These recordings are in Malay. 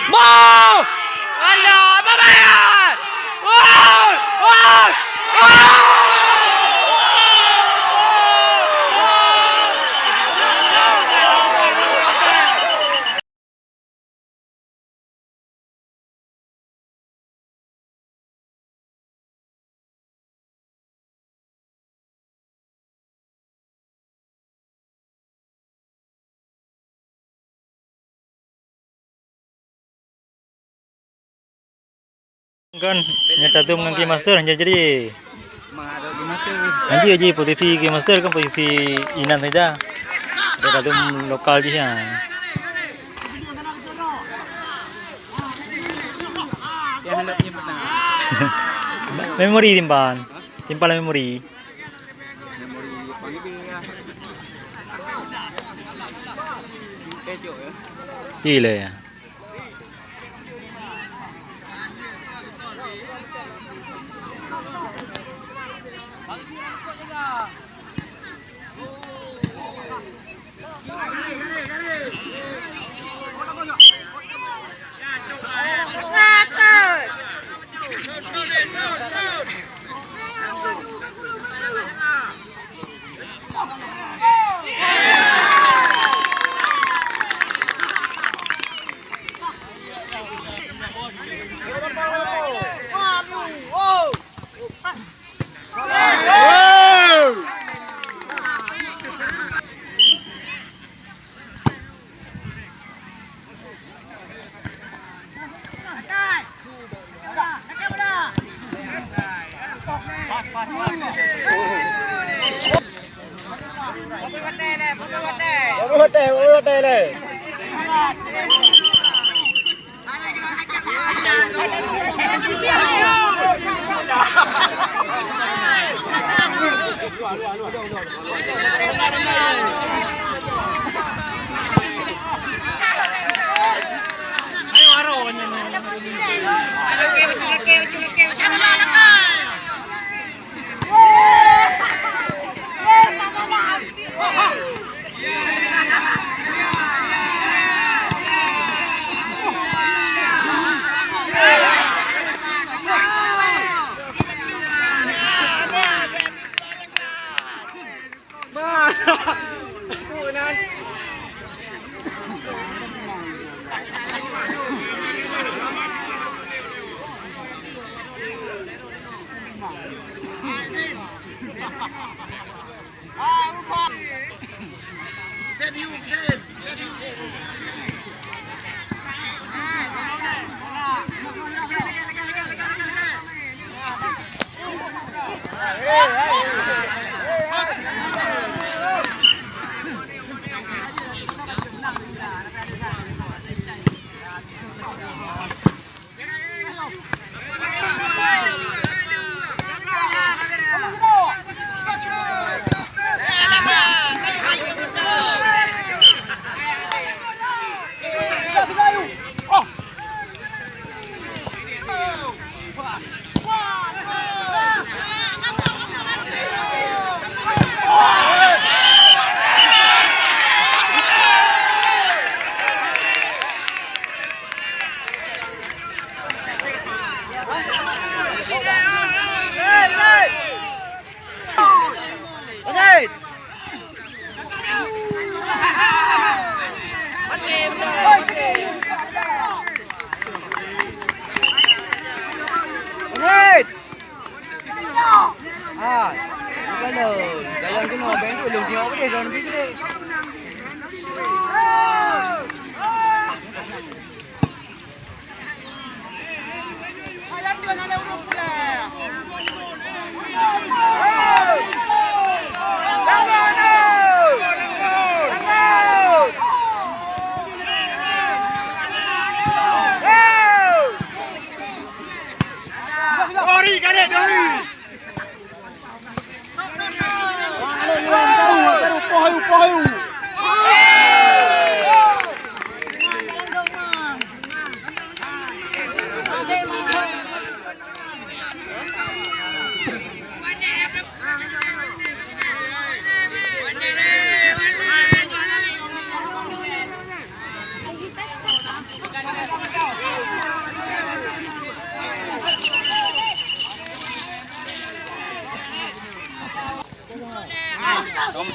Mau! Alah, babayan! Wow! Wow! Kan nyata tu dengan game master hanya jadi nanti aja posisi game master kan posisi inan saja dia tu lokal je ya memori timpan memori gila ya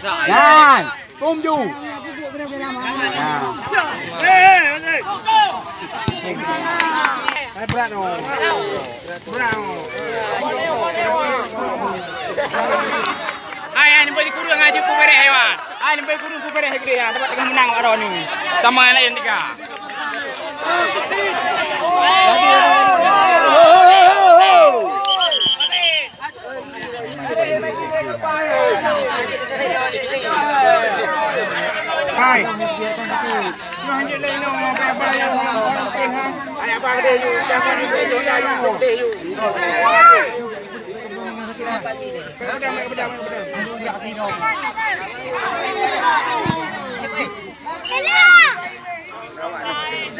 Yan. Tumju. Berat no. Ay, ni balik kurang aja ku beres hewan. Ay, ni balik kurang ku beres gede ya. Dapat dengan menang ada ni. Sama anak yang tiga. Hai. Ay, abang dia you, jangan dia you, dia you.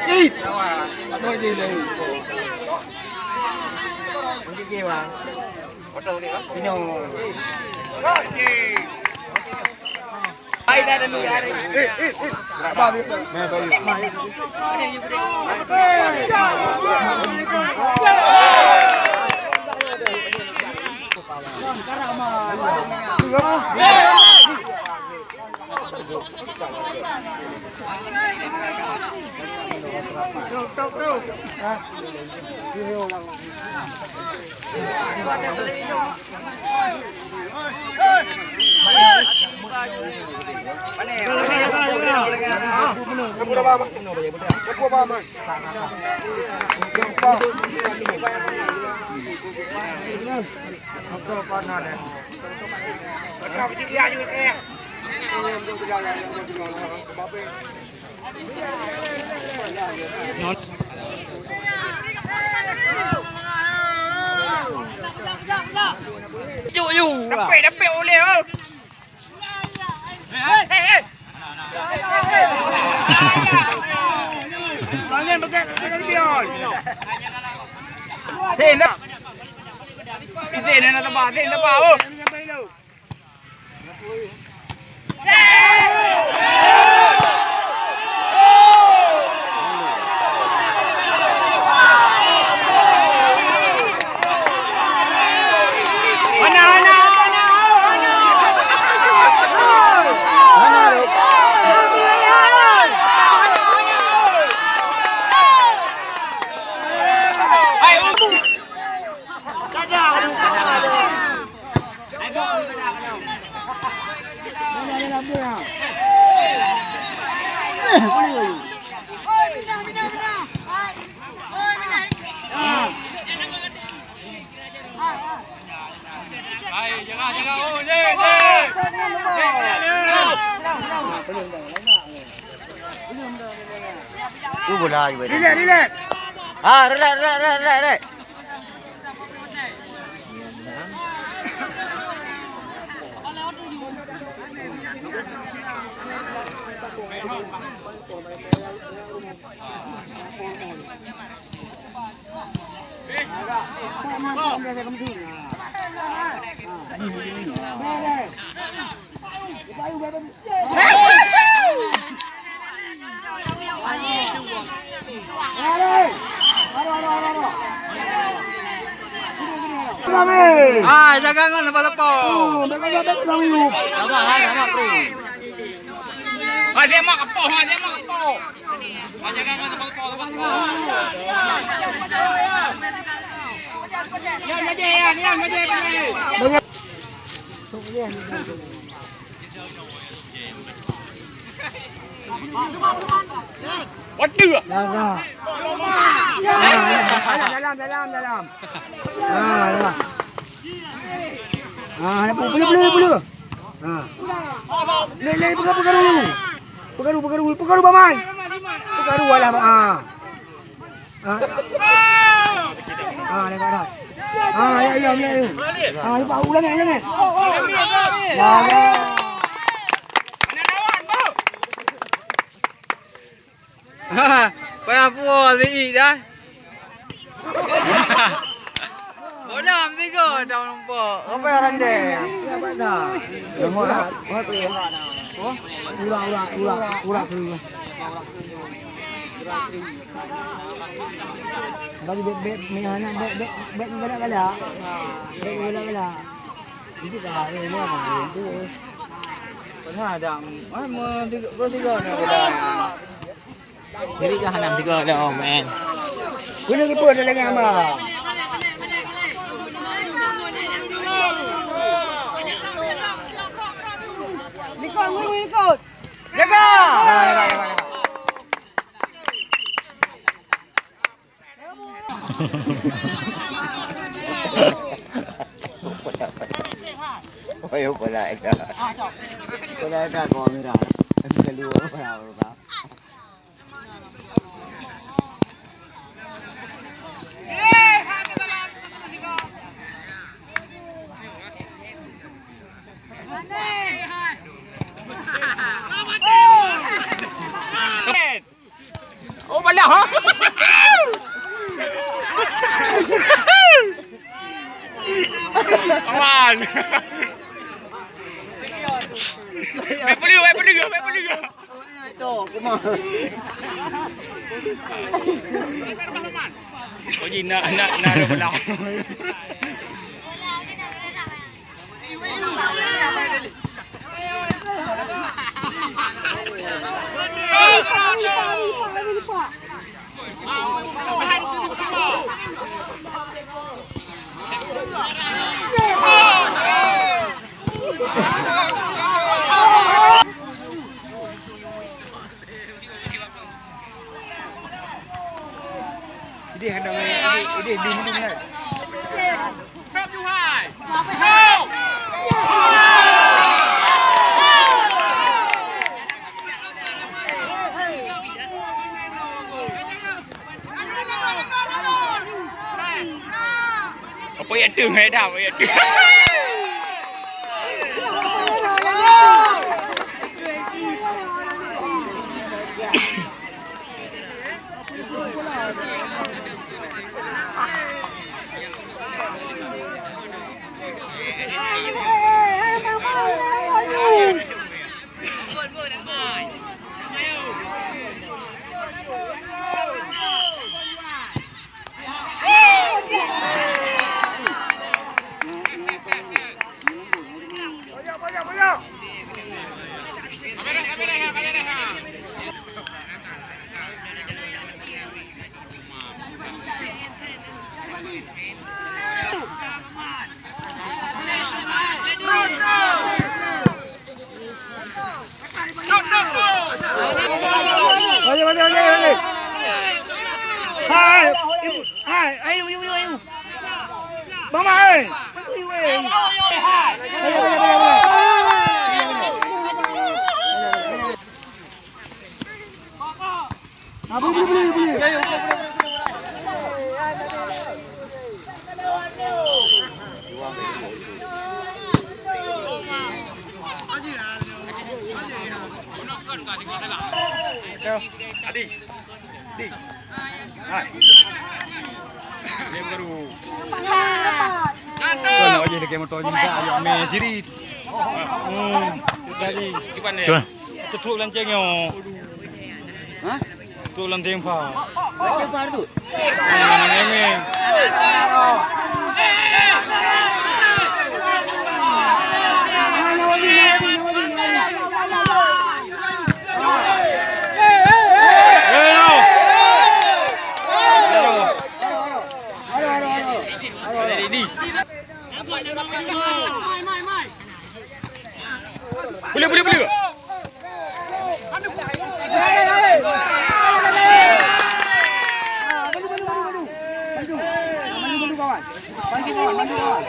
Ít. Nói gì đây? Cái gì mà? Có trâu đi không? Cái nhau. Ai ra đây nuôi ai đây? Bao nhiêu? Mẹ bao nhiêu? Dapat oleh oh. Hei. Bangun bagai biol. Hei nak. Ini nak tambah, ini tambah oh. Bola juga. Relax. Ah, relax. Ah, jaga kan lepas-lepas. Dekat lang you. Sama pre. Dia mak kepoh. Jaga kan lepas-lepas. Yan, maje. Waduh. Dalam. Boleh. Lele pegaru paman. Pegaru alah. Dekat dah. Ya. Lupa ulang ni. Jaga. Payah puas ni dah. Dah tiga dah nampak. Apa yang rande? Apa dah? Lemah dah. Apa tu? Oh, urak. Bagi bet ni hanya bet berat kala. Bet berat kala. Itu dah ni apa tu? Benar dah. Bertiga ni dah. Jadi dah hanam tiga dah men. Guna keeper dah lagi ama. Nikot. Jaga. Ôi ôi lại đó. Cái đây ra còn nữa đó. Em cái lúa vào rồi đó. Ô bà lẹ hả? Aman. Peluh. Tuh, kumah. Oh, ni nak ada belah. Ini ada ini bini ni. Stop you high. Apa yang tu dah, apa yang tu. Balik. Hai, ibu. Mama ơi. Beli. Adi. Hai. Game baru. Kau nak aje dekat motor ni tak ayam me siri. Tadi iban dia. Tutup lancengnya. Hah? Tutup lanceng pa. Lanceng pa tu. Neme. Boleh. Bantu kawan.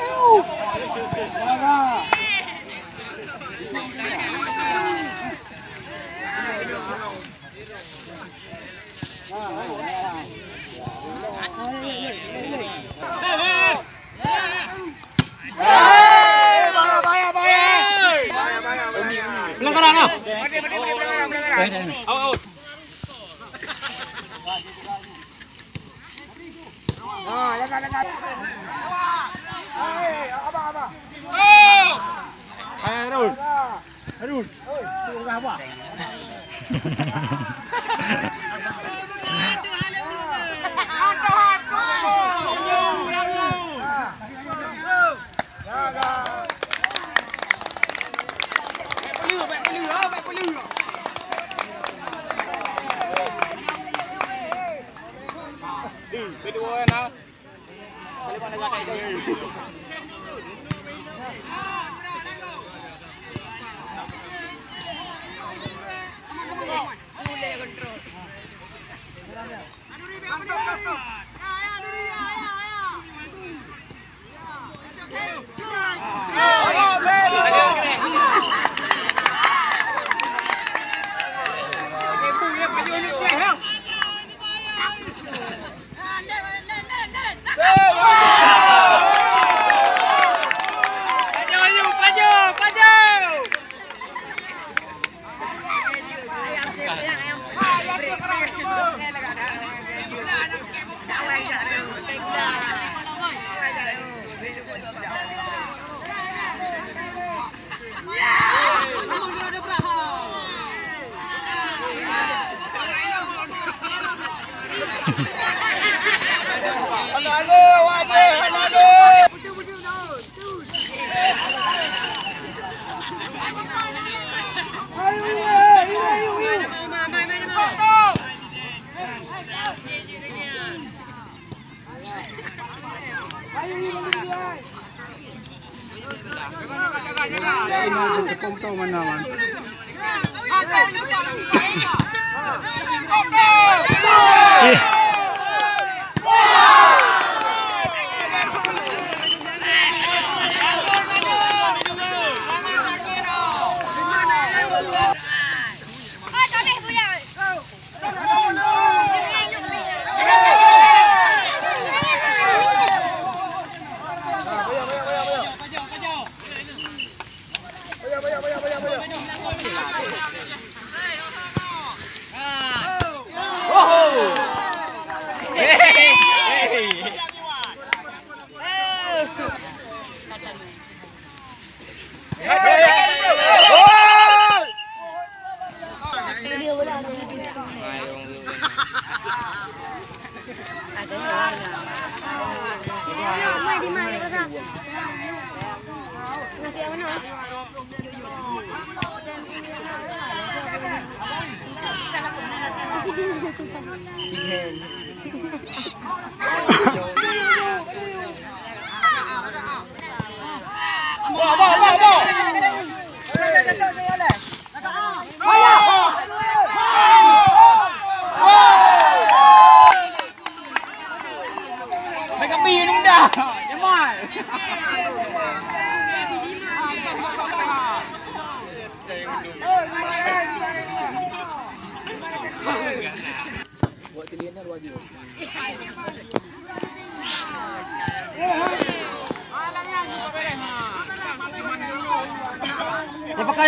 Pelanggaran ah. Pelanggaran. Out. Dekat. Abang. Harul. Tengah apa? Jaga.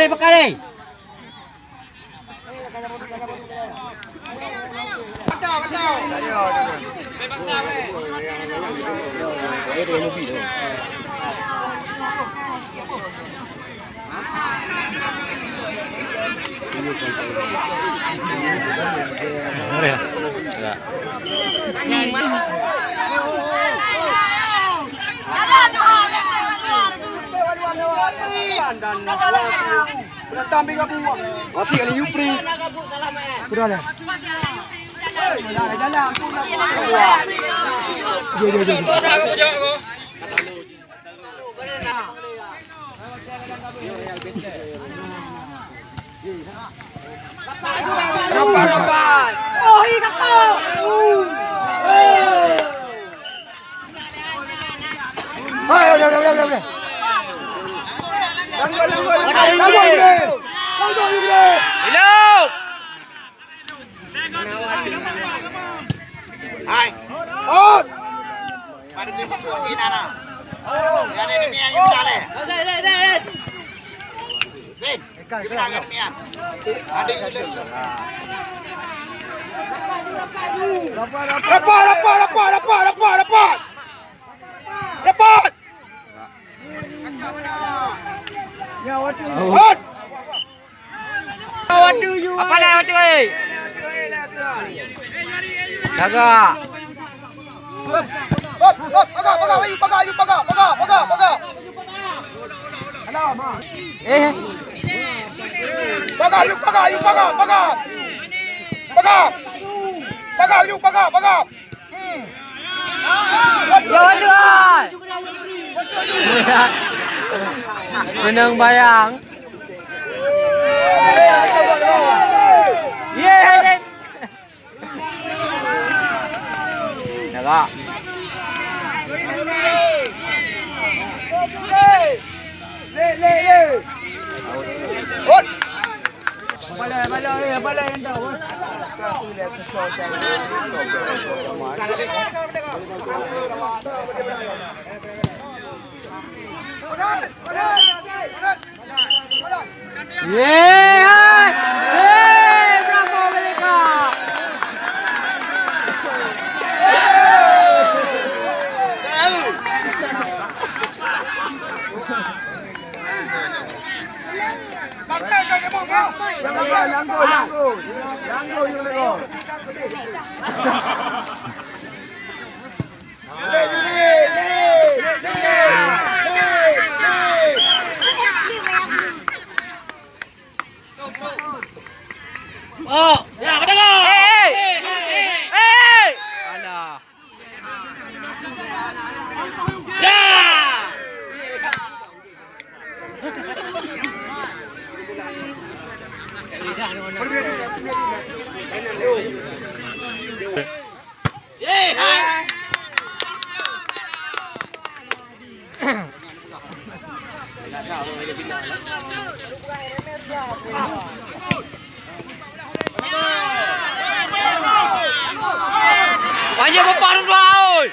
Pakai. Tamping kamu. Masih kali Yupri. Sudah lah. Jalan. Rapat. Oh, ini kau. Ayo. Hidup. Hai. Out. Pada di panggung ini ana. Yang ini yang sale. Zin. Kita akan mian. Adik hidup. Rapat. Ya, waduh. Waduh. Apa lah waduh? Jaga. Paga. Halo, Ma. Paga. Jangan. Menang bayang. Yes. Naga. Balai yang tahu. Bravo mereka. Oh, ya kedengar. Alah. Banyak berparuh laut.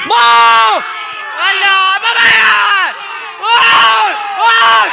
Mau! Alah, babayan! Wow! Wow!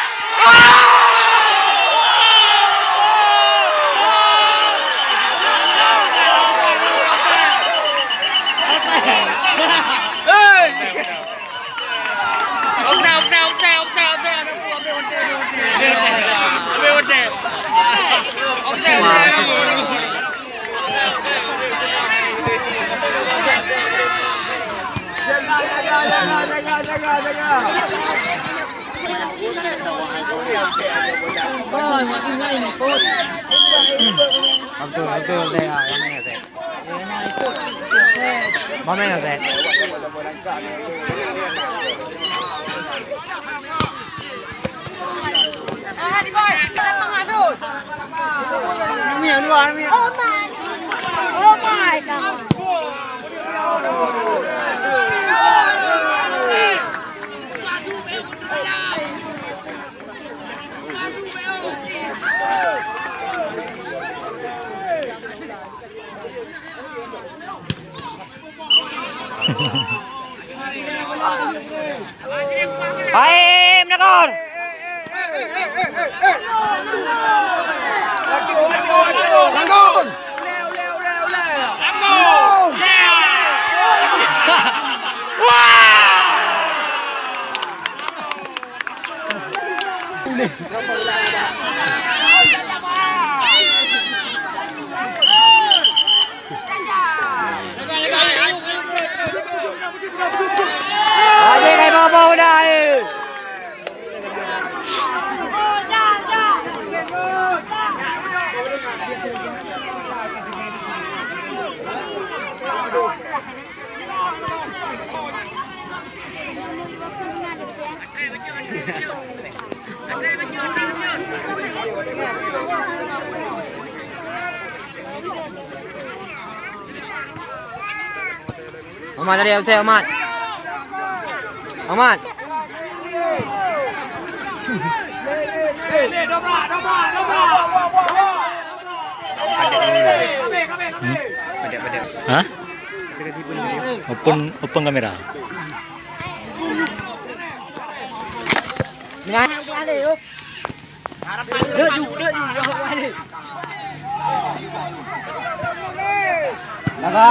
Oh my god. Hai, menakor. Langgon. Ada kayak bau-bau dah. Ahmad tadi outside Ahmad. Ahmad. Hah? Open kamera. Naga.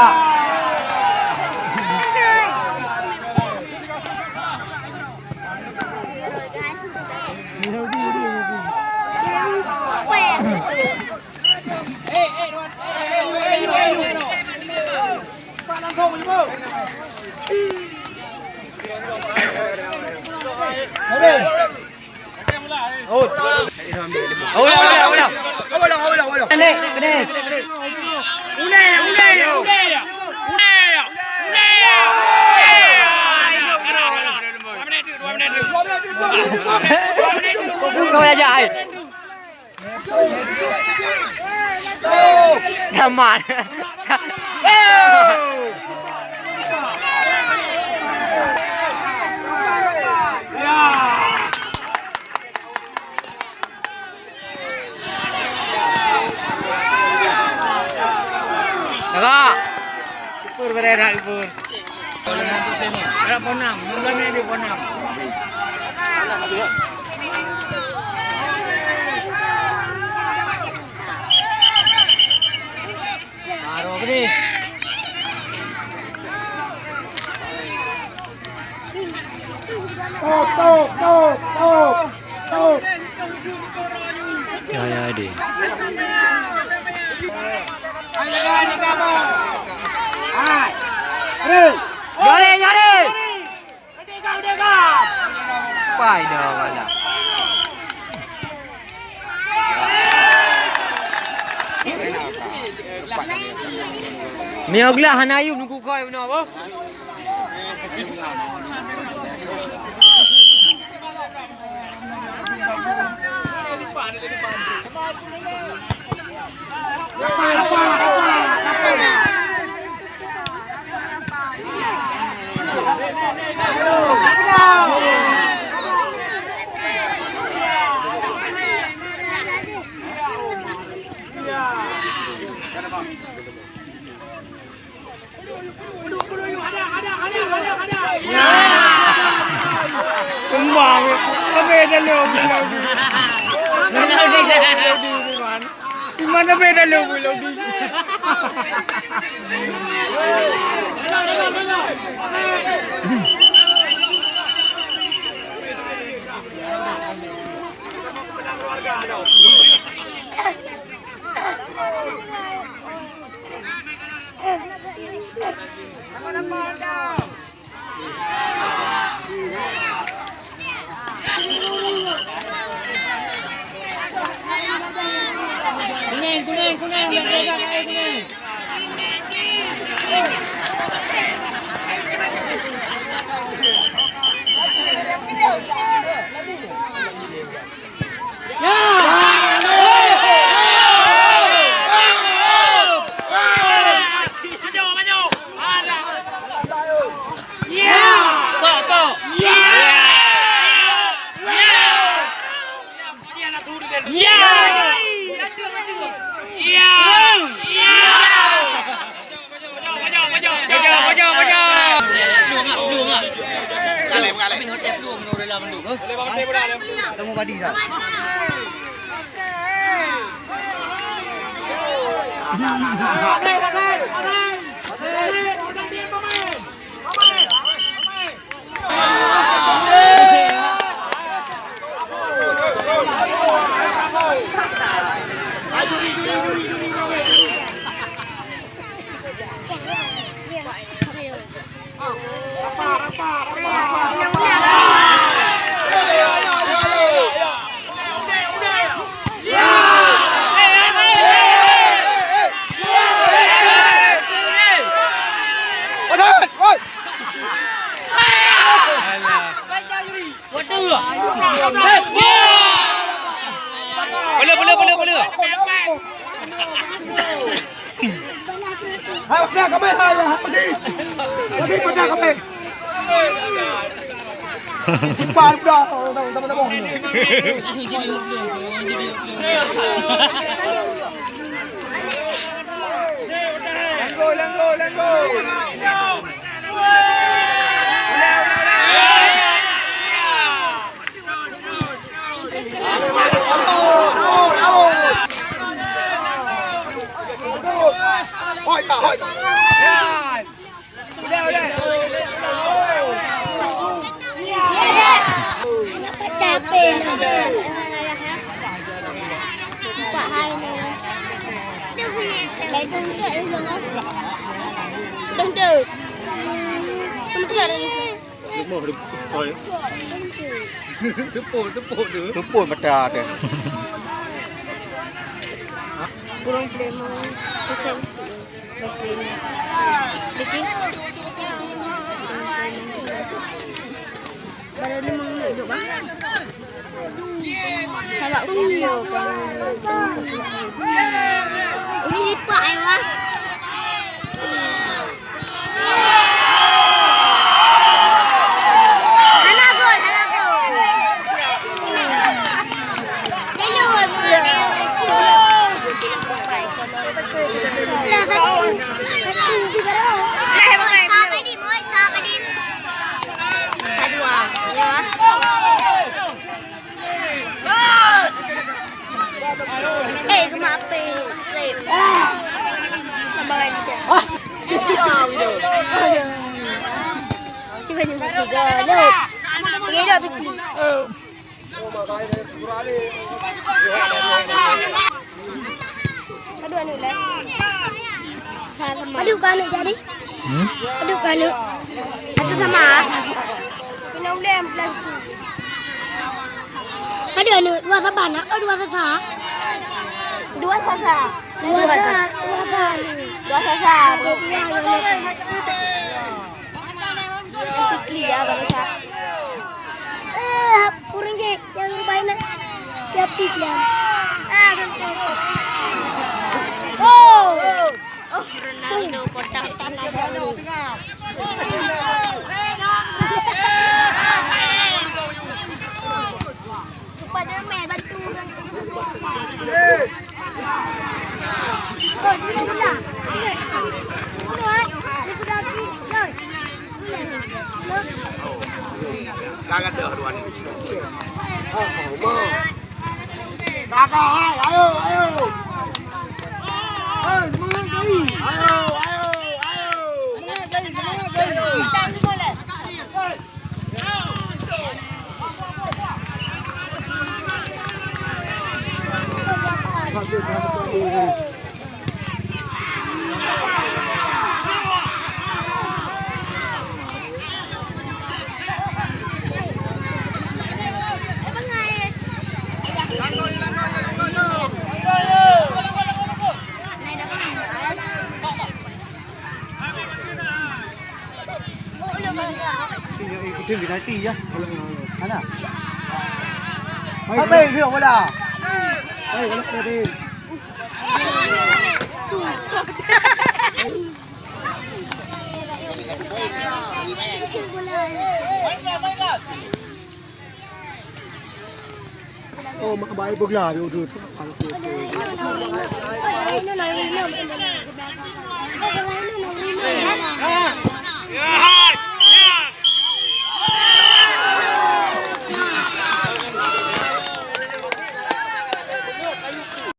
Kau aja ai. Tamat. Kakak. Pur berenak pur. Berapa 6? Bulan ni dia 6. Baru ni. Ya ya di. Jari, jari. Pai dah mana. Ni aglah hanayu nunggu kau benar apa? Kembang, beda lebih. Di mana beda lebih. Kuning, kuning. Temu padi dah. Boleh. Hai, dah kami hai. Pergi pada kami. Cepat dah, teman-teman. Langgo. Hỏi. Capek. Pak hai nè. Đây không được luôn á. Không được. Không được rồi. Được mổ được rồi. Thức bột mà trà kìa. Kurang demo pesen. Bikin. Baru 5 menit. Kalau video kan. Ini lipat ya, Wah. Anak gol. Deloi mana? Kenapa? Sampai ni. Tiba juga tiga. Look. Pergi dah pergi. Aduh lah. Aduh kan jadi. Aduh kan. Itu sama. Kena ulem plus. Aduh dua saban nak? Dua sasa. Dua sasa. Pikli ya bangsa. Kurang je yang baik nak. Siap pikli. Oh, Ronaldo kotak. Spiderman bantu. Oh, ini sudah. Kakak dah dua ni. Kakak, ayo. Semangat kali. Ayo. Datang boleh. Ikutin penalti ya. Mana? Apa yang dia bola? Hai, bola tadi. Oh, makabahay bugla yung udod.